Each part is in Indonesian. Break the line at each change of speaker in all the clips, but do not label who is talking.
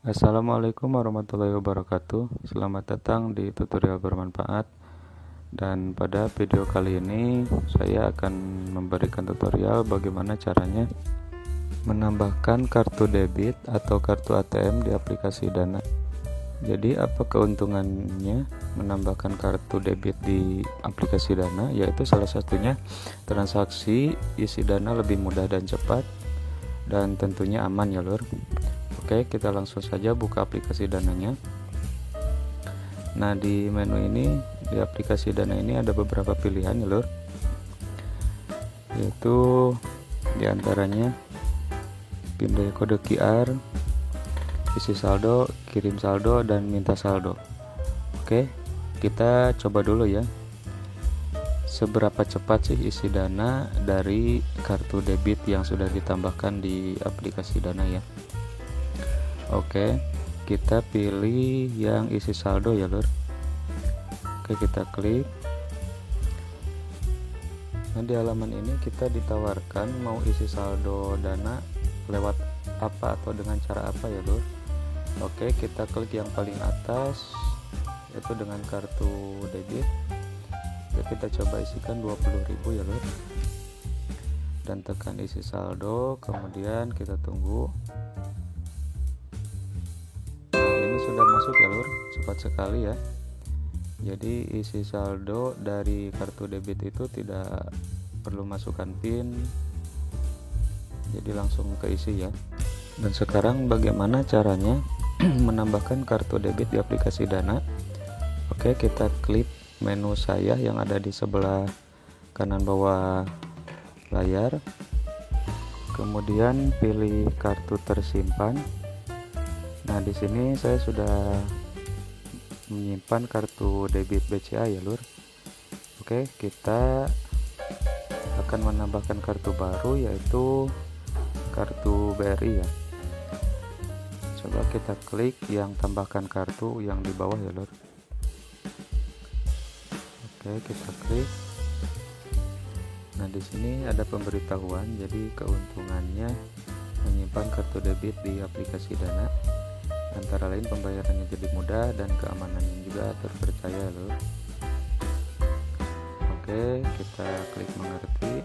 Assalamualaikum warahmatullahi wabarakatuh. Selamat datang di tutorial bermanfaat. Dan pada video kali ini saya akan memberikan tutorial bagaimana caranya menambahkan kartu debit atau kartu ATM di aplikasi Dana. Jadi apa keuntungannya menambahkan kartu debit di aplikasi Dana? Yaitu salah satunya transaksi isi Dana lebih mudah dan cepat, dan tentunya aman ya lur. Oke, kita langsung saja buka aplikasi Dananya. Nah, di menu ini, di aplikasi Dana ini ada beberapa pilihan ya lur, yaitu diantaranya pindah kode QR, isi saldo, kirim saldo, dan minta saldo. Oke, kita coba dulu ya, seberapa cepat sih isi Dana dari kartu debit yang sudah ditambahkan di aplikasi Dana ya. Oke, kita pilih yang isi saldo ya lur. Oke, kita klik. Nah, di halaman ini kita ditawarkan mau isi saldo Dana lewat apa atau dengan cara apa ya lur. Oke, kita klik yang paling atas, yaitu dengan kartu debit ya. Kita coba isikan 20.000 ya lur, dan tekan isi saldo, kemudian kita tunggu. Sudah masuk ya lur, cepat sekali ya. Jadi isi saldo dari kartu debit itu tidak perlu masukkan PIN, jadi langsung keisi ya. Dan sekarang bagaimana caranya menambahkan kartu debit di aplikasi Dana? Oke, kita klik menu saya yang ada di sebelah kanan bawah layar, kemudian pilih kartu tersimpan. Nah, di sini saya sudah menyimpan kartu debit BCA ya lur. Oke, kita akan menambahkan kartu baru, yaitu kartu BRI ya. Coba kita klik yang tambahkan kartu yang di bawah ya lur. Oke, kita klik. Nah, di sini ada pemberitahuan, jadi keuntungannya menyimpan kartu debit di aplikasi Dana. Antara lain pembayarannya jadi mudah dan keamanannya juga terpercaya loh. Oke, kita klik mengerti.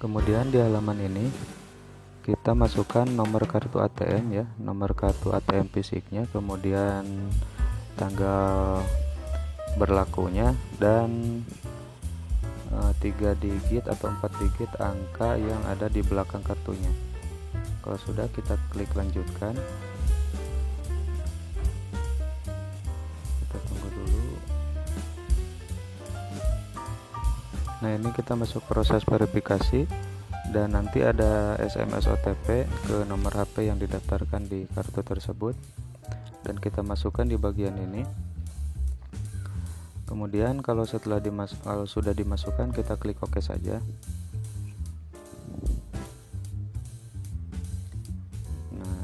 Kemudian di halaman ini kita masukkan nomor kartu ATM ya, nomor kartu ATM fisiknya, kemudian tanggal berlakunya, dan 3 digit atau 4 digit angka yang ada di belakang kartunya. Kalau sudah, kita klik lanjutkan. Nah, ini kita masuk proses verifikasi, dan nanti ada SMS OTP ke nomor HP yang didaftarkan di kartu tersebut, dan kita masukkan di bagian ini. Kemudian kalau sudah dimasukkan, kita klik OK saja. Nah,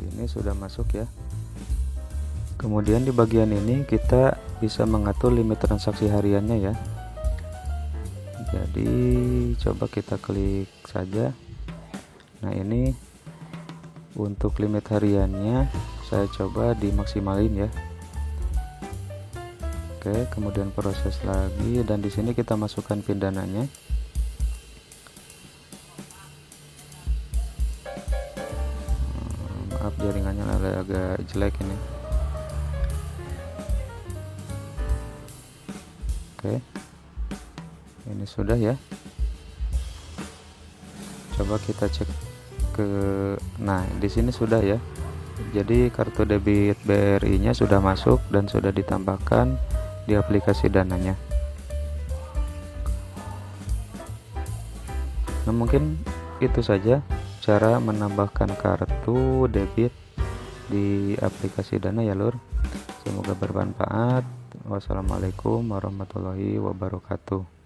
ini sudah masuk ya. Kemudian di bagian ini kita bisa mengatur limit transaksi hariannya ya. Jadi coba kita klik saja. Nah, ini untuk limit hariannya saya coba dimaksimalin ya. Oke, kemudian proses lagi, dan di sini kita masukkan PIN Dananya. Maaf, jaringannya agak jelek ini. Oke, ini sudah ya. Coba kita cek nah, di sini sudah ya. Jadi kartu debit BRI-nya sudah masuk dan sudah ditambahkan di aplikasi Dananya. Nah, mungkin itu saja cara menambahkan kartu debit di aplikasi Dana ya lur. Semoga bermanfaat. Wassalamualaikum warahmatullahi wabarakatuh.